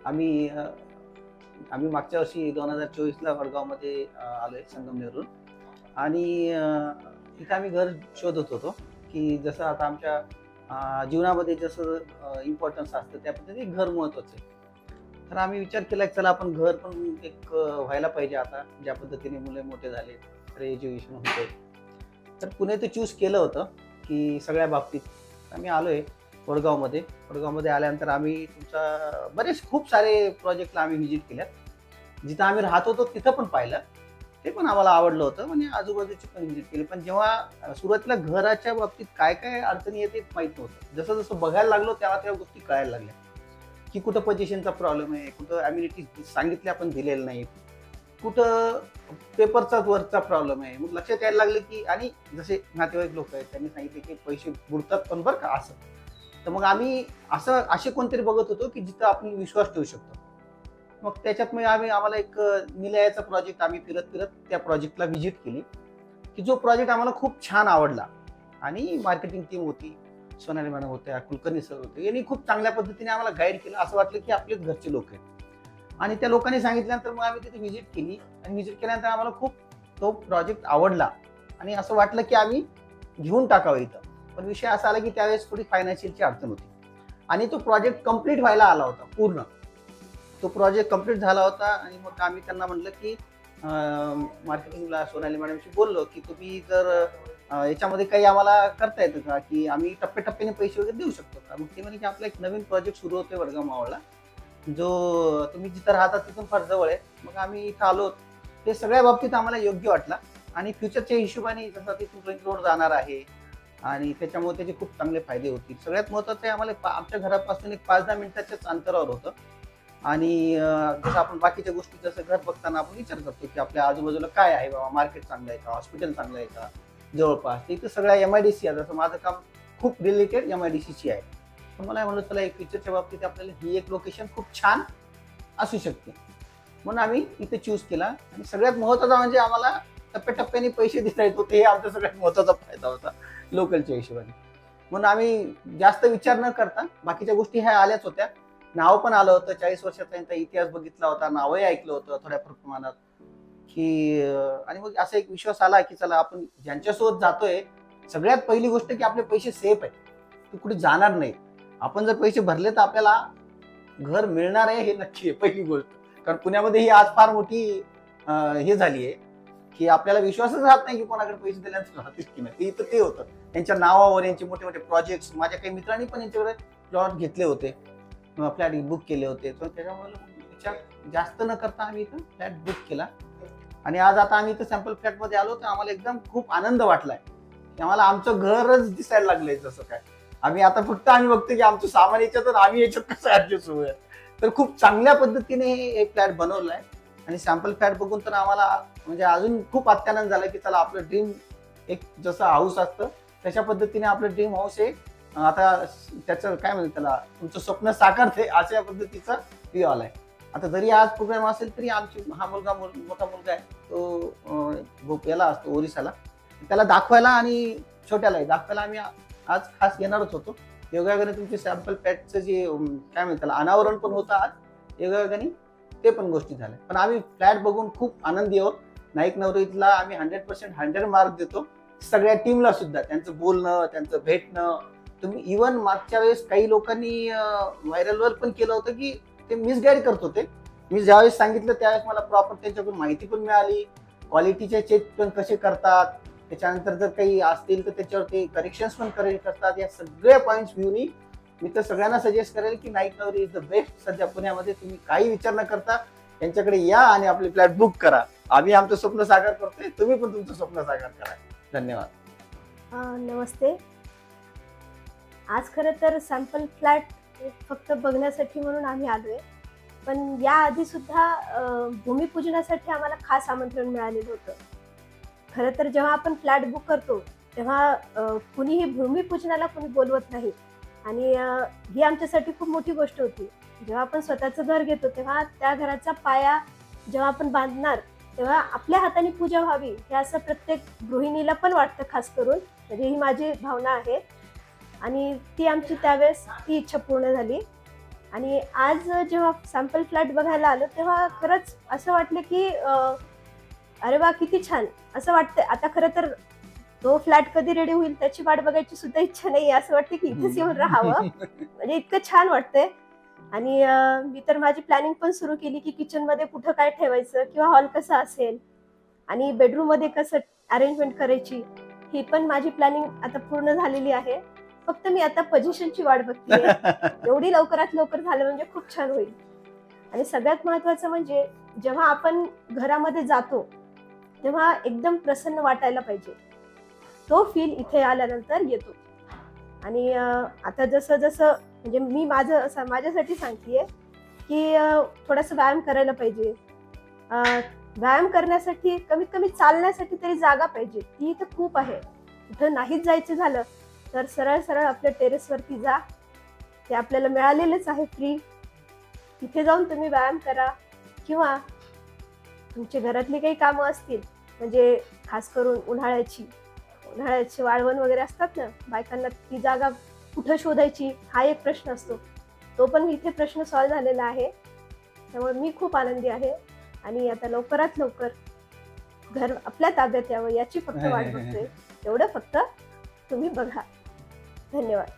आम्ही आम्ही मागच्या वर्षी 2024ला वडगावमध्ये आलोय संगमनेरवरून. आणि तिथे आम्ही घर शोधत होतो, की जसं आता आमच्या जीवनामध्ये जसं इम्पॉर्टन्स असतं त्या पद्धतीने घर महत्वाचं आहे. तर आम्ही विचार केला की चला आपण घर पण एक व्हायला पाहिजे. आता ज्या पद्धतीने मुले मोठे झाले, ग्रॅज्युएशन होते, तर पुणे ते चूज केलं होतं की सगळ्या बाबतीत. आम्ही आलोय वडगावमध्ये. वडगावमध्ये आल्यानंतर आम्ही तुमचा बरेच खूप सारे प्रोजेक्टला आम्ही व्हिजिट केल्यात. जिथं आम्ही राहत होतो तिथं पण पाहिलं, ते पण आम्हाला आवडलं होतं. म्हणजे आजूबाजूची पण व्हिजिट केली. पण जेव्हा सुरुवातीला घराच्या बाबतीत काय काय अडचणी येते माहित नव्हतं. जसं जसं बघायला लागलो तेव्हा त्या गोष्टी कळायला लागल्या, की कुठं पोझिशनचा प्रॉब्लेम आहे, कुठं अम्युनिटी सांगितल्या पण दिलेल्या नाहीत, कुठं पेपरचाच वरचा प्रॉब्लेम आहे. मग लक्षात यायला लागलं की, आणि जसे नातेवाईक लोक आहेत त्यांनी सांगितले की पैसे बुडतात पण बरं का असं. तर मग आम्ही असे कोणतरी बघत होतो की जिथं आपण विश्वास ठेवू शकतो. मग त्याच्यात मग आम्हाला एक निलयाचा प्रोजेक्ट आम्ही फिरत फिरत त्या प्रोजेक्टला व्हिजिट केली, की जो प्रोजेक्ट आम्हाला खूप छान आवडला. आणि मार्केटिंग टीम होती, सोनाली मॅडम होत्या, कुलकर्णी सर होते, यांनी खूप चांगल्या पद्धतीने आम्हाला गाईड केलं. असं वाटलं की आपलेच घरचे लोक आहेत. आणि त्या लोकांनी सांगितल्यानंतर मग आम्ही तिथे व्हिजिट केली. आणि व्हिजिट केल्यानंतर आम्हाला खूप तो प्रोजेक्ट आवडला. आणि असं वाटलं की आम्ही घेऊन टाकावं इथं. पण विषय असा आला की त्यावेळेस थोडी फायनान्शियलची अडचण होती. आणि तो प्रोजेक्ट कम्प्लीट व्हायला आला होता पूर्ण. तो प्रोजेक्ट कम्प्लीट झाला होता. आणि मग आम्ही त्यांना म्हटलं की मार्केटिंगला सोनाली मॅडमशी बोललो की तुम्ही जर याच्यामध्ये काही आम्हाला करता येतं का, की आम्ही टप्प्याटप्प्याने पैसे वगैरे देऊ शकतो का. मग ते म्हणे की आपला एक नवीन प्रोजेक्ट सुरू होतोय वडगाव मावळला, जो तुम्ही जिथं राहता तिथून फार जवळ आहे. मग आम्ही इथं आलो. ते सगळ्या बाबतीत आम्हाला योग्य वाटला. आणि फ्युचरच्या हिशोबाने जसं तिथून रिंग रोड जाणार आहे आणि त्याच्यामुळे त्याचे खूप चांगले फायदे होतील. सगळ्यात महत्त्वाचं आहे, आम्हाला आमच्या घरापासून एक 5-10 मिनिटाच्याच अंतरावर होतं. आणि जसं आपण बाकीच्या गोष्टी जसं घर बघताना आपण विचार करतो की आपल्या आजूबाजूला काय आहे बाबा, मार्केट चांगलं आहे का, हॉस्पिटल चांगलं आहे का जवळपास. इथं सगळ्या MIDC आहे. जसं माझं काम खूप रिलेटेड MIDCशी आहे. तर मला म्हणलं चला एक फ्युचरच्या बाबतीत आपल्याला ही एक लोकेशन खूप छान असू शकते. म्हणून आम्ही इथे चूज केला. आणि सगळ्यात महत्त्वाचा म्हणजे आम्हाला टप्प्याटप्प्याने पैसे देता येत होते, हे आमचा सगळ्यात महत्त्वाचा फायदा होता लोकलच्या हिशोबाने. म्हणून आम्ही जास्त विचार न करता बाकीच्या गोष्टी ह्या आल्याच होत्या. नाव पण आलं होतं. 40 वर्षाचा त्यांचा इतिहास बघितला होता, नावही ऐकलं होतं थोड्याफार प्रमाणात, की आणि मग असा एक विश्वास आला की चला आपण ज्यांच्यासोबत जातोय, सगळ्यात पहिली गोष्ट की आपले पैसे सेफ आहेत, ते कुठे जाणार नाही. आपण जर पैसे भरले तर आपल्याला घर मिळणार आहे हे नक्की आहे पहिली गोष्ट. कारण पुण्यामध्ये ही आज फार मोठी हे झाली आहे की आपल्याला विश्वासच राहत नाही की कोणाकडे पैसे दिल्यानंतर राहतील की नाही. इथं ते होतं त्यांच्या नावावर. यांचे मोठे मोठे प्रोजेक्ट्स, माझ्या काही मित्रांनी पण यांच्याकडे प्लॉट घेतले होते, फ्लॅट बुक केले होते. तर त्याच्यामुळे विचार जास्त न करता आम्ही इथं फ्लॅट बुक केला. आणि आज आता आम्ही इथं सॅम्पल फ्लॅटमध्ये आलो तर आम्हाला एकदम खूप आनंद वाटलाय की आम्हाला आमचं घरच दिसायला लागलंय. जसं काय आम्ही आता फक्त आम्ही बघतो की आमचं सामान याच्यात आम्ही याच्यात कसं ऍडजस्ट होऊया. तर खूप चांगल्या पद्धतीने हे फ्लॅट बनवलंय. आणि सॅम्पल फ्लॅट बघून तर आम्हाला म्हणजे अजून खूप अत्यानंद झाला की चला आपलं ड्रीम एक जसं हाऊस असतं तशा पद्धतीने आपलं ड्रीम हाऊस हे आता त्याचं काय म्हणतात त्याला, तुमचं स्वप्न साकारते अशा पद्धतीचा व्ह्यू आलाय. आता जरी आज प्रोग्राम असेल तरी हा मोठा मुलगा आहे तो याला असतो ओरिसाला, त्याला दाखवायला आणि छोट्यालाही दाखवायला आम्ही आज खास येणारच होतो. योगायोगाने तुमचे सॅम्पल पॅटचं जे काय म्हणतात त्याला अनावरण पण होतं आज, योगायोगाने ते पण गोष्टी झाल्या. पण आम्ही फ्लॅट बघून खूप आनंदी आहोत. नाईक नवरीतला आम्ही 100% 100 मार्क देतो. सगळ्या टीमला सुद्धा त्यांचं बोलणं, त्यांचं भेटणं. तुम्ही इव्हन मागच्या वेळेस काही लोकांनी व्हायरलवर पण केलं होतं की ते मिसगाईड करत होते. मी ज्यावेळेस सांगितलं त्यावेळेस मला प्रॉपर त्यांच्याकडून माहिती पण मिळाली, क्वालिटीचे चेक पण कसे करतात, त्याच्यानंतर जर काही असतील तर त्याच्यावर ते करेक्शन्स पण करतात. या सगळ्या पॉईंट्स व्ह्यूनी मी तर सगळ्यांना सजेस्ट करेल की नाईक नवरी इज द बेस्ट. सध्या पुण्यामध्ये तुम्ही काही विचार न करता त्यांच्याकडे या आणि आपले फ्लॅट बुक करा. आम्ही आमचं स्वप्न साकार करतोय, तुम्ही पण तुमचं स्वप्न साकार करा. धन्यवाद. नमस्ते. आज खरं तर सॅम्पल फ्लॅट फक्त बघण्यासाठी म्हणून आम्ही आलोय. पण याआधी सुद्धा भूमिपूजनासाठी आम्हाला खास आमंत्रण मिळालेलं होतं. खरं तर जेव्हा आपण फ्लॅट बुक करतो तेव्हा कुणीही भूमिपूजनाला कुणी बोलवत नाही. आणि ही आमच्यासाठी खूप मोठी गोष्ट होती. जेव्हा आपण स्वतःचं घर घेतो तेव्हा त्या घराचा पाया जेव्हा आपण बांधणार तेव्हा आपल्या हाताने पूजा व्हावी हे असं प्रत्येक गृहिणीला पण वाटतं खास करून. म्हणजे ही माझी भावना आहे. आणि ती आमची त्यावेळेस ती इच्छा पूर्ण झाली. आणि आज जेव्हा सॅम्पल फ्लॅट बघायला आलो तेव्हा खरंच असं वाटलं की अरे वा किती छान असं वाटतंय. आता खरं तर तो फ्लॅट कधी रेडी होईल त्याची वाट बघायची सुद्धा इच्छा नाही. असं वाटतं की इथेच येऊन राहावं. म्हणजे इतकं छान वाटतंय. आणि मी तर माझी प्लॅनिंग पण सुरू केली की किचन मध्ये कुठं काय ठेवायचं किंवा हॉल कसा असेल आणि बेडरूम मध्ये कसं अरेंजमेंट करायची, ही पण माझी प्लॅनिंग आता पूर्ण झालेली आहे. फक्त मी आता पोझिशनची वाट बघतेय. एवढी लवकरात लवकर झालं म्हणजे खूप छान होईल. आणि सगळ्यात महत्वाचं म्हणजे जेव्हा आपण घरामध्ये जातो तेव्हा एकदम प्रसन्न वाटायला पाहिजे. तो फील इथे आल्यानंतर येतो. आणि आता जसं जसं म्हणजे मी माझ्यासाठी सांगतेय की थोडासा व्यायाम करायला पाहिजे. व्यायाम करण्यासाठी कमीत कमी चालण्यासाठी तरी जागा पाहिजे. ती इथं खूप आहे. कुठं नाहीच जायचं झालं तर सरळ सरळ आपल्या टेरेसवरती जा. ते आपल्याला मिळालेलंच आहे फ्री. तिथे जाऊन तुम्ही व्यायाम करा किंवा तुमची घरातली काही कामं असतील म्हणजे खास करून उन्हाळ्याची वाळवण वगैरे असतात ना, बायकांना ती जागा कुठं शोधायची हा एक प्रश्न असतो. तो पण इथे प्रश्न सॉल्व्ह झालेला आहे. त्यामुळे मी खूप आनंदी आहे आणि आता लवकरात लवकर घर आपल्या ताब्यात यावं याची फक्त वाट बघतोय. एवढं फक्त तुम्ही बघा. धन्यवाद.